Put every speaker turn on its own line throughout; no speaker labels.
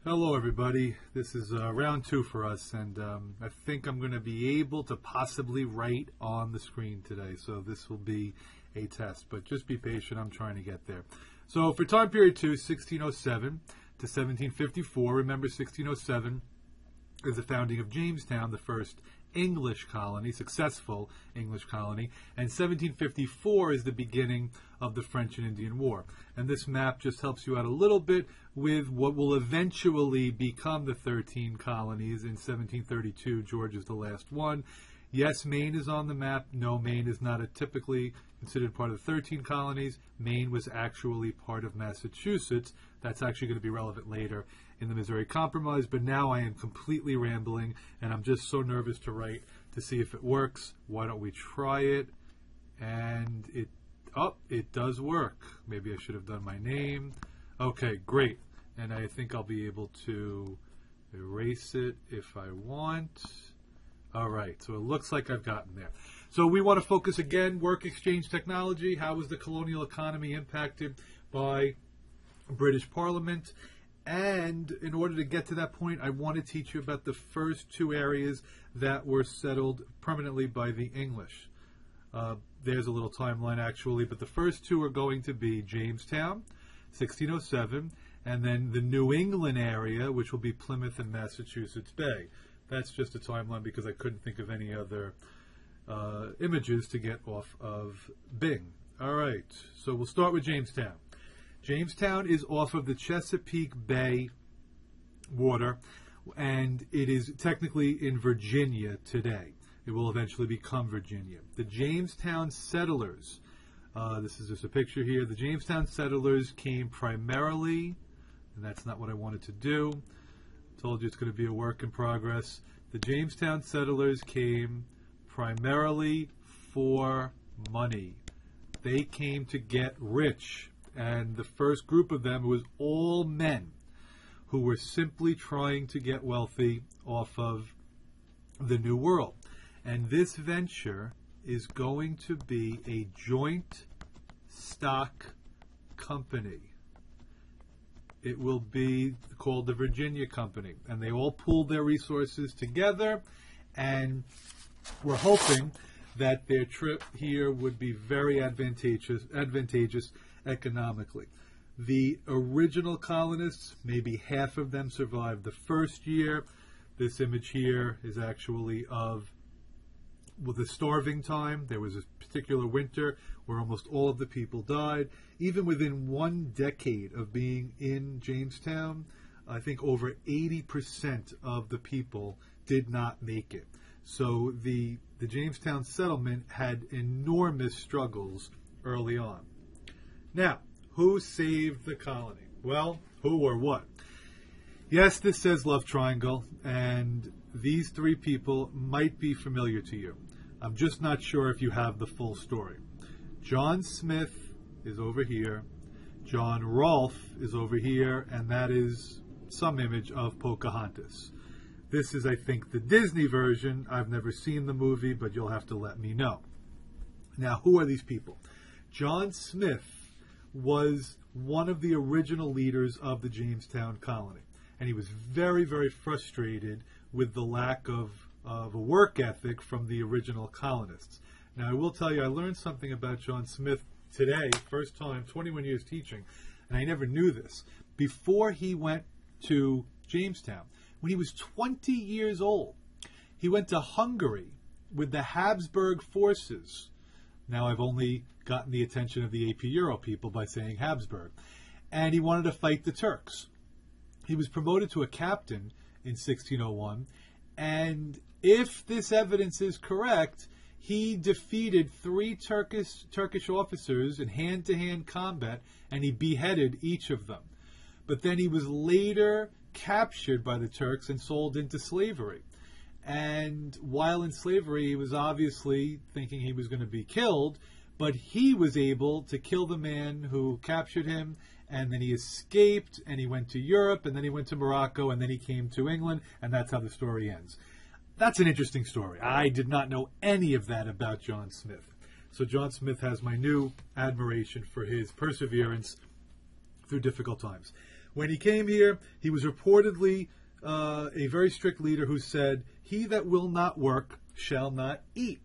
Hello, everybody. This is round two for us, and I think I'm going to be able to possibly write on the screen today, so this will be a test, but just be patient. I'm trying to get there. So for time period 2, 1607 to 1754, remember 1607 is the founding of Jamestown, the first English colony, successful English colony, and 1754 is the beginning of the French and Indian War. And this map just helps you out a little bit with what will eventually become the 13 colonies. In 1732, George is the last one. Yes, Maine is on the map. No, Maine is not typically considered part of the 13 colonies. Maine was actually part of Massachusetts. That's actually going to be relevant later in the Missouri Compromise, but now I am completely rambling, and I'm just so nervous to write to see if it works. Why don't we try it? And it does work. Maybe I should have done my name. Okay, great. And I think I'll be able to erase it if I want. All right, so it looks like I've gotten there. So we want to focus again, work exchange technology. How was the colonial economy impacted by British Parliament? And in order to get to that point, I want to teach you about the first two areas that were settled permanently by the English. There's a little timeline, actually, but the first two are going to be Jamestown, 1607, and then the New England area, which will be Plymouth and Massachusetts Bay. That's just a timeline because I couldn't think of any other images to get off of Bing. All right, so we'll start with Jamestown. Jamestown is off of the Chesapeake Bay water, and it is technically in Virginia today. It will eventually become Virginia. The Jamestown settlers, this is just a picture here, the Jamestown settlers came primarily, and that's not what I wanted to do. Told you it's going to be a work in progress. The Jamestown settlers came primarily for money. They came to get rich. And the first group of them was all men who were simply trying to get wealthy off of the New World. And this venture is going to be a joint stock company. It will be called the Virginia Company. And they all pooled their resources together, and we're hoping that their trip here would be very advantageous economically. The original colonists, maybe half of them survived the first year. This image here is actually of the starving time. There was a particular winter where almost all of the people died. Even within 1 decade of being in Jamestown, I think over 80% of the people did not make it. So the Jamestown settlement had enormous struggles early on. Now, who saved the colony? Well, who or what? Yes, this says love triangle, and these three people might be familiar to you. I'm just not sure if you have the full story. John Smith is over here. John Rolfe is over here, and that is some image of Pocahontas. This is, I think, the Disney version. I've never seen the movie, but you'll have to let me know. Now, who are these people? John Smith was one of the original leaders of the Jamestown colony. And he was very, very frustrated with the lack of a work ethic from the original colonists. Now, I will tell you, I learned something about John Smith today, first time, 21 years teaching, and I never knew this. Before he went to Jamestown, when he was 20 years old, he went to Hungary with the Habsburg forces. Now, I've only gotten the attention of the AP Euro people by saying Habsburg. And he wanted to fight the Turks. He was promoted to a captain in 1601. And if this evidence is correct, he defeated 3 Turkish officers in hand-to-hand combat, and he beheaded each of them. But then he was later captured by the Turks and sold into slavery. And while in slavery, he was obviously thinking he was going to be killed, but he was able to kill the man who captured him, and then he escaped, and he went to Europe, and then he went to Morocco, and then he came to England, and that's how the story ends. That's an interesting story. I did not know any of that about John Smith. So John Smith has my new admiration for his perseverance through difficult times. When he came here, he was reportedly a very strict leader who said, "He that will not work shall not eat."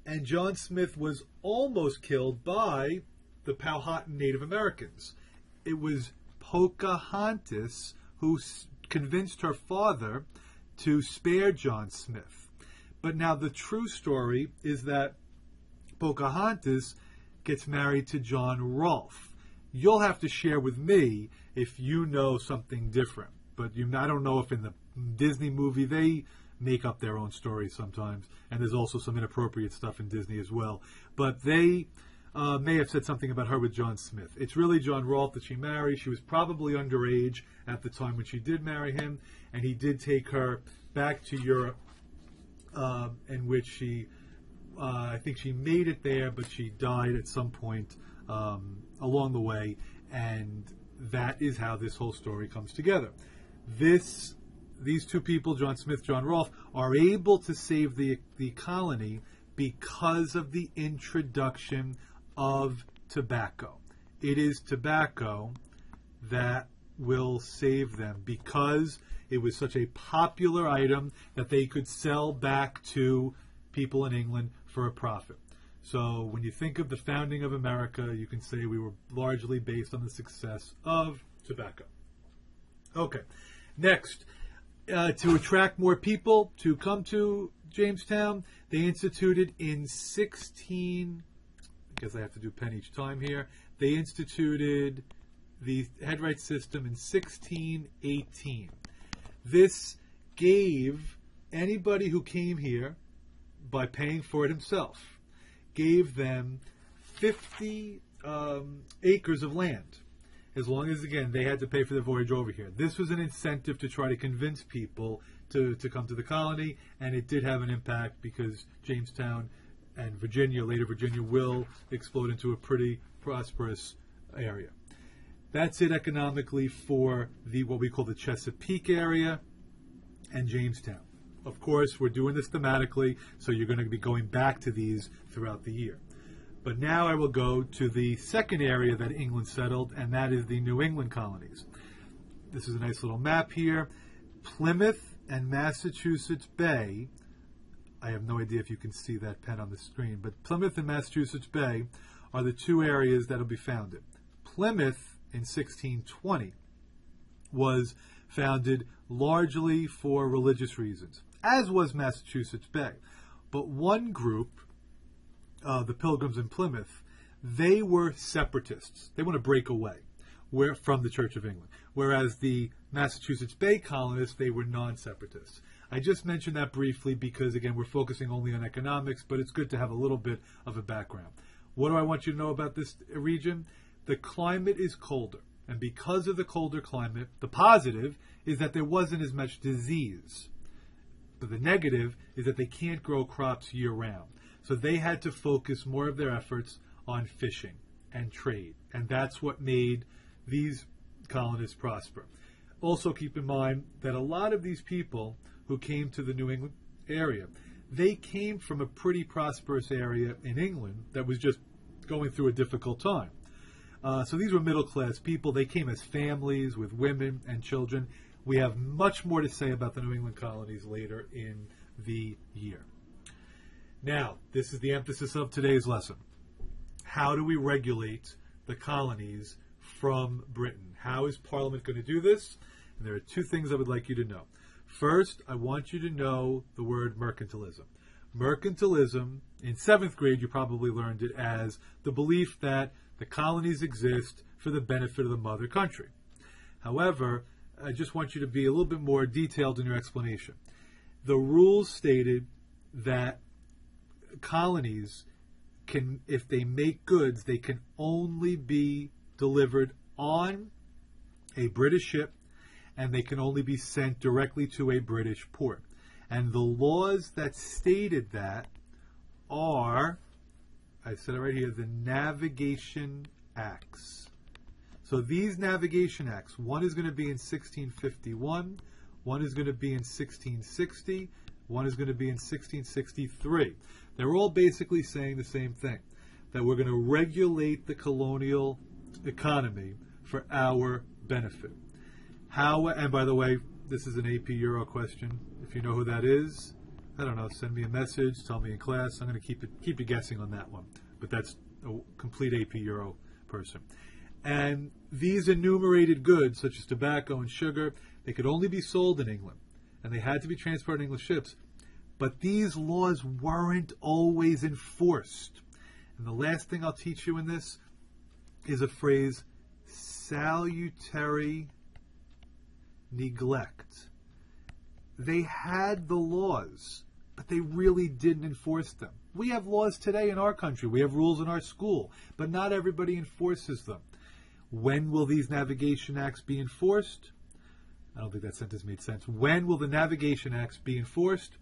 And John Smith was almost killed by the Powhatan Native Americans. It was Pocahontas who convinced her father to spare John Smith. But now the true story is that Pocahontas gets married to John Rolfe. You'll have to share with me if you know something different. But I don't know if in the Disney movie they make up their own stories sometimes, and there's also some inappropriate stuff in Disney as well. But they may have said something about her with John Smith. It's really John Rolfe that she married. She was probably underage at the time when she did marry him, and he did take her back to Europe, in which she, I think she made it there, but she died at some point along the way, and that is how this whole story comes together. These two people, John Smith, John Rolfe, are able to save the colony because of the introduction of tobacco. It is tobacco that will save them because it was such a popular item that they could sell back to people in England for a profit. So when you think of the founding of America, you can say we were largely based on the success of tobacco. Okay, next. To attract more people to come to Jamestown, they instituted in I guess I have to do pen each time here. They instituted the headright system in 1618. This gave anybody who came here, by paying for it himself, gave them 50 acres of land. As long as, again, they had to pay for the voyage over here. This was an incentive to try to convince people to come to the colony, and it did have an impact because Jamestown and Virginia, later Virginia, will explode into a pretty prosperous area. That's it economically for what we call the Chesapeake area and Jamestown. Of course, we're doing this thematically, so you're going to be going back to these throughout the year. But now I will go to the second area that England settled, and that is the New England colonies. This is a nice little map here. Plymouth and Massachusetts Bay, I have no idea if you can see that pen on the screen, but Plymouth and Massachusetts Bay are the two areas that will be founded. Plymouth in 1620 was founded largely for religious reasons, as was Massachusetts Bay. But one group, the Pilgrims in Plymouth, they were separatists. They want to break away from the Church of England. Whereas the Massachusetts Bay colonists, they were non-separatists. I just mentioned that briefly because, again, we're focusing only on economics, but it's good to have a little bit of a background. What do I want you to know about this region? The climate is colder. And because of the colder climate, the positive is that there wasn't as much disease. But the negative is that they can't grow crops year-round. So they had to focus more of their efforts on fishing and trade. And that's what made these colonists prosper. Also keep in mind that a lot of these people who came to the New England area, they came from a pretty prosperous area in England that was just going through a difficult time. So these were middle-class people. They came as families with women and children. We have much more to say about the New England colonies later in the year. Now, this is the emphasis of today's lesson. How do we regulate the colonies from Britain? How is Parliament going to do this? And there are two things I would like you to know. First, I want you to know the word mercantilism. Mercantilism, in 7th grade, you probably learned it as the belief that the colonies exist for the benefit of the mother country. However, I just want you to be a little bit more detailed in your explanation. The rules stated that colonies can, if they make goods, they can only be delivered on a British ship, and they can only be sent directly to a British port. And the laws that stated that are, I said it right here, the Navigation Acts. So these Navigation Acts, one is going to be in 1651, one is going to be in 1660, one is going to be in 1663. They're all basically saying the same thing, that we're going to regulate the colonial economy for our benefit. How, and by the way, this is an AP Euro question. If you know who that is, I don't know, send me a message, tell me in class. I'm going to keep you guessing on that one. But that's a complete AP Euro person. And these enumerated goods, such as tobacco and sugar, they could only be sold in England. And they had to be transported in English ships. But these laws weren't always enforced. And the last thing I'll teach you in this is a phrase, salutary neglect. They had the laws, but they really didn't enforce them. We have laws today in our country. We have rules in our school, but not everybody enforces them. When will these navigation acts be enforced? I don't think that sentence made sense. When will the navigation acts be enforced?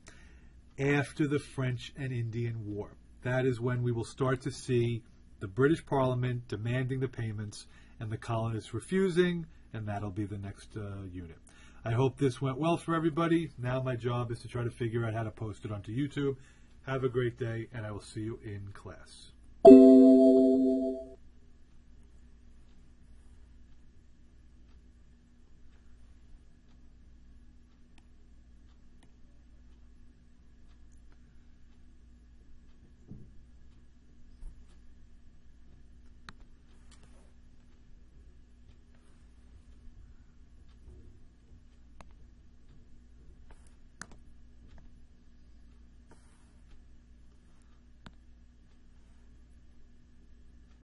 After the French and Indian War. That is when we will start to see the British Parliament demanding the payments and the colonists refusing, and that'll be the next unit. I hope this went well for everybody. Now my job is to try to figure out how to post it onto YouTube. Have a great day, and I will see you in class.